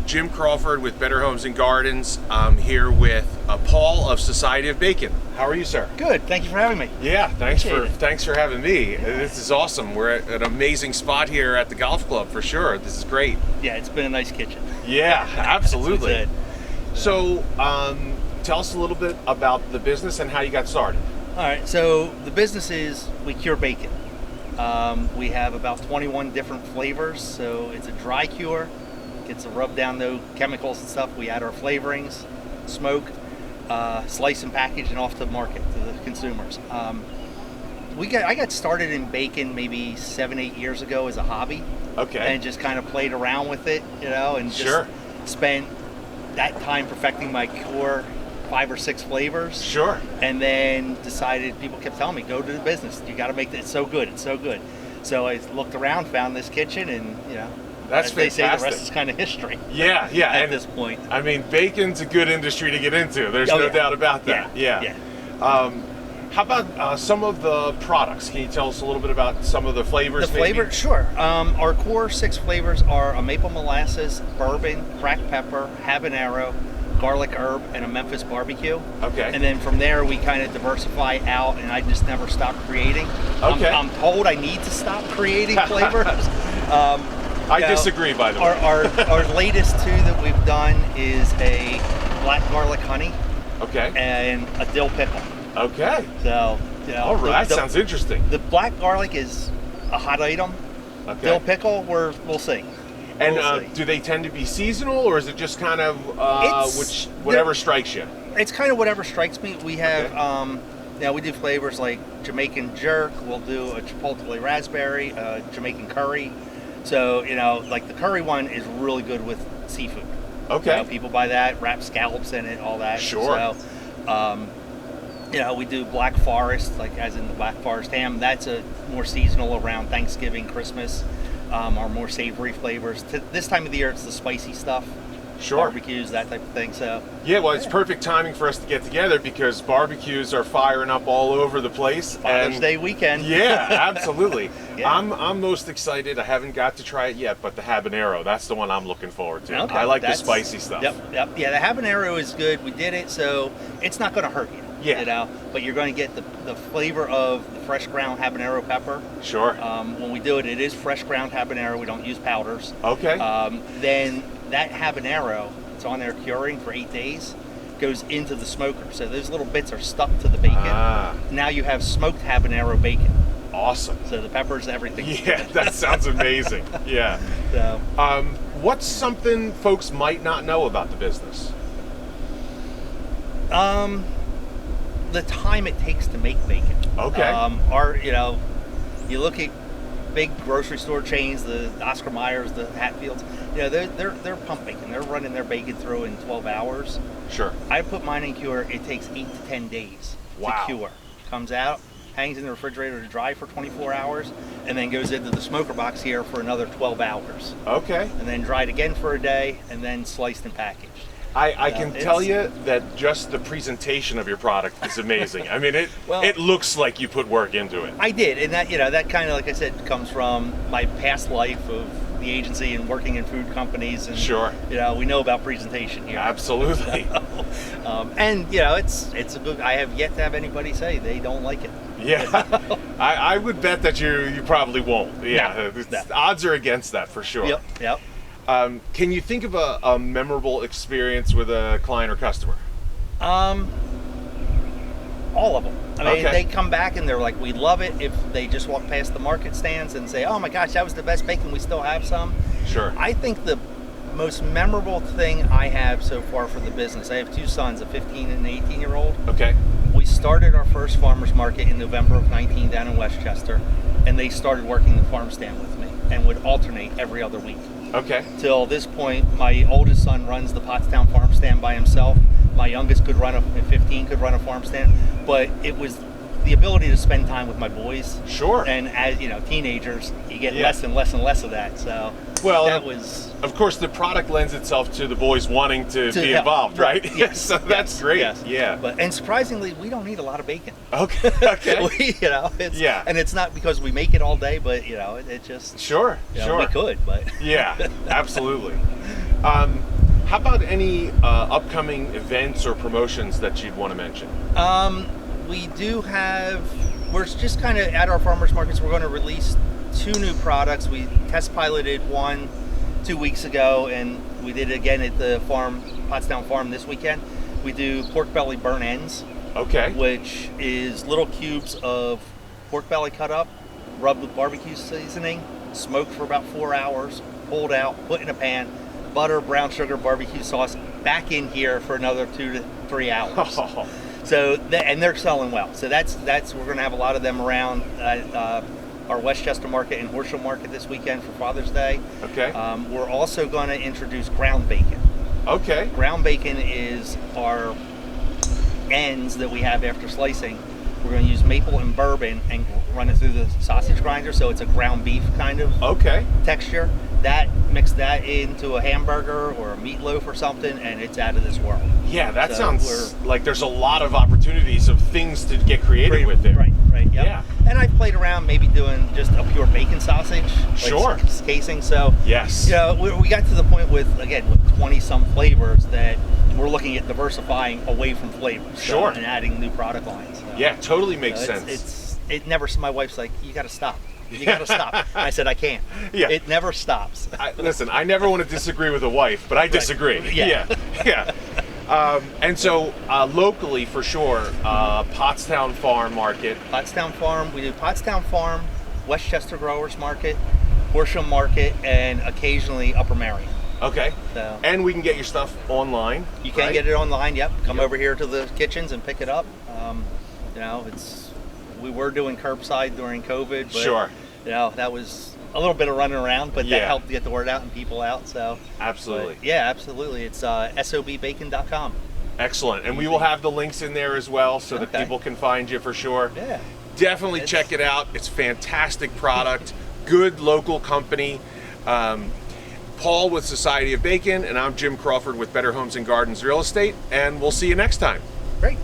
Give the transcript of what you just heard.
Jim Crawford with Better Homes and Gardens. I'm here with Paul of Society of Bacon. How are you, sir? Good. Thank you for having me. Yeah, thanks Appreciate for having me. Yeah. This is awesome. We're at an amazing spot here at the golf club for sure. This is great. Yeah, it's been a nice kitchen. Yeah, absolutely. That's So, tell us a little bit about the business and how you got started. All right. So the business is we cure bacon. We have about 21 different flavors. So it's a dry cure. Gets to rub down no chemicals and stuff. We add our flavorings, smoke, slice and package, and off to the market to the consumers. I got started in bacon maybe 7-8 years ago as a hobby. Okay. And just kind of played around with it, and just spent that time perfecting my core 5 or 6 flavors. Sure. And then decided, people kept telling me, go to the business. You got to make this. It's so good. It's so good. So I looked around, found this kitchen, and that's as they fantastic. say, the rest is kind of history. Yeah. At this point. I mean, bacon's a good industry to get into. There's no doubt about that. Yeah. How about some of the products? Can you tell us a little bit about some of the flavors? The flavor, sure. Our core 6 flavors are a maple molasses, bourbon, cracked pepper, habanero, garlic herb, and a Memphis barbecue. Okay. And then from there, we kind of diversify out, and I just never stop creating. Okay. I'm told I need to stop creating flavors. I disagree, by the way. Our latest 2 that we've done is a black garlic honey. Okay. And a dill pickle. Okay. So, all right. That sounds interesting. The black garlic is a hot item. Okay. Dill pickle, we'll see. And do they tend to be seasonal, or is it just kind of whatever strikes you? It's kind of whatever strikes me. We have, we do flavors like Jamaican jerk. We'll do a chipotle raspberry, Jamaican curry. So, like the curry one is really good with seafood. Okay. People buy that, wrap scallops in it, all that. Sure. So, we do Black Forest, like as in the Black Forest ham. That's a more seasonal around Thanksgiving, Christmas. Our more savory flavors. This time of the year, it's the spicy stuff. Sure. Barbecues, that type of thing. So. Yeah, well, it's perfect timing for us to get together because barbecues are firing up all over the place. Father's Day weekend. Yeah, absolutely. Yeah. I'm most excited. I haven't got to try it yet, but the habanero, that's the one I'm looking forward to. Okay. I like the spicy stuff. Yep. Yeah, the habanero is good. We did it, so it's not going to hurt you. Yeah. But you're going to get the flavor of the fresh ground habanero pepper. Sure. When we do it, it is fresh ground habanero. We don't use powders. Okay. Then that habanero, it's on there curing for 8 days, goes into the smoker. So those little bits are stuck to the bacon. Now you have smoked habanero bacon. Awesome. So the peppers, everything. Yeah, that sounds amazing. Yeah. So. What's something folks might not know about the business? The time it takes to make bacon. Okay. You look at big grocery store chains, the Oscar Mayers, the Hatfields. They're pump bacon. They're running their bacon through in 12 hours. Sure. I put mine in cure. It takes 8 to 10 days to cure. Comes out, hangs in the refrigerator to dry for 24 hours, and then goes into the smoker box here for another 12 hours. Okay. And then dried again for a day, and then sliced and packaged. I can tell you that just the presentation of your product is amazing. I mean, it looks like you put work into it. I did, and that kind of, like I said, comes from my past life of the agency and working in food companies. And, sure. We know about presentation here. Absolutely. And it's a good. I have yet to have anybody say they don't like it. Yeah, I would bet that you probably won't. Yeah, No. Odds are against that for sure. Yep. Can you think of a memorable experience with a client or customer? All of them. I mean, they come back and they're like, we love it. If they just walk past the market stands and say, oh my gosh, that was the best bacon, we still have some. Sure. I think the most memorable thing I have so far for the business, I have 2 sons, a 15 and an 18-year-old. Okay. We started our first farmer's market in November of 19 down in Westchester, and they started working the farm stand with me and would alternate every other week. Okay. Till this point, my oldest son runs the Pottstown farm stand by himself. My youngest could run at 15 could run a farm stand, but it was the ability to spend time with my boys. Sure. And as teenagers, you get less and less and less of that. So that was. Of course, the product lends itself to the boys wanting to be involved, right? Yes. So that's great. Yes. Yeah. And surprisingly, we don't need a lot of bacon. Okay. And it's not because we make it all day, but it just. Sure. We could, but. Yeah. Absolutely. How about any upcoming events or promotions that you'd want to mention? We do have, we're just kind of at our farmers markets, we're going to release 2 new products. We test piloted one 2 weeks ago, and we did it again at the farm, Pottstown farm, this weekend. We do pork belly burn ends. Okay. Which is little cubes of pork belly cut up, rubbed with barbecue seasoning, smoked for about 4 hours, pulled out, put in a pan, butter, brown sugar, barbecue sauce, back in here for another 2 to 3 hours. So, and they're selling well. So that's we're going to have a lot of them around our Westchester market and Horsham market this weekend for Father's Day. Okay. We're also going to introduce ground bacon. Okay. Ground bacon is our ends that we have after slicing. We're going to use maple and bourbon and run it through the sausage grinder, so it's a ground beef kind of texture. Mix that into a hamburger or a meatloaf or something, and it's out of this world. Yeah, that sounds like there's a lot of opportunities of things to get creative with it. Right, yep. Yeah. And I've played around maybe doing just a pure bacon sausage. Sure. Casing. So, yes. You know, we got to the point with 20-some flavors that we're looking at diversifying away from flavors. Sure. And adding new product lines. So, yeah, totally makes sense. My wife's like, you got to stop. You got to stop. And I said, I can't. Yeah. It never stops. Listen, I never want to disagree with a wife, but I disagree. Yeah. And so locally, for sure, Pottstown Farm Market. Pottstown Farm. We do Pottstown Farm, Westchester Growers Market, Horsham Market, and occasionally Upper Marion. Okay. So, and we can get your stuff online. You can get it online. Yep. Come over here to the kitchens and pick it up. We were doing curbside during COVID, but that was a little bit of running around, but that helped get the word out and people out. So absolutely. Absolutely. It's sobbacon.com. Excellent. And we will have the links in there as well so that people can find you for sure. Yeah. Definitely check it out. It's fantastic product. Good local company. Paul with Society of Bacon, and I'm Jim Crawford with Better Homes and Gardens Real Estate, and we'll see you next time. Great.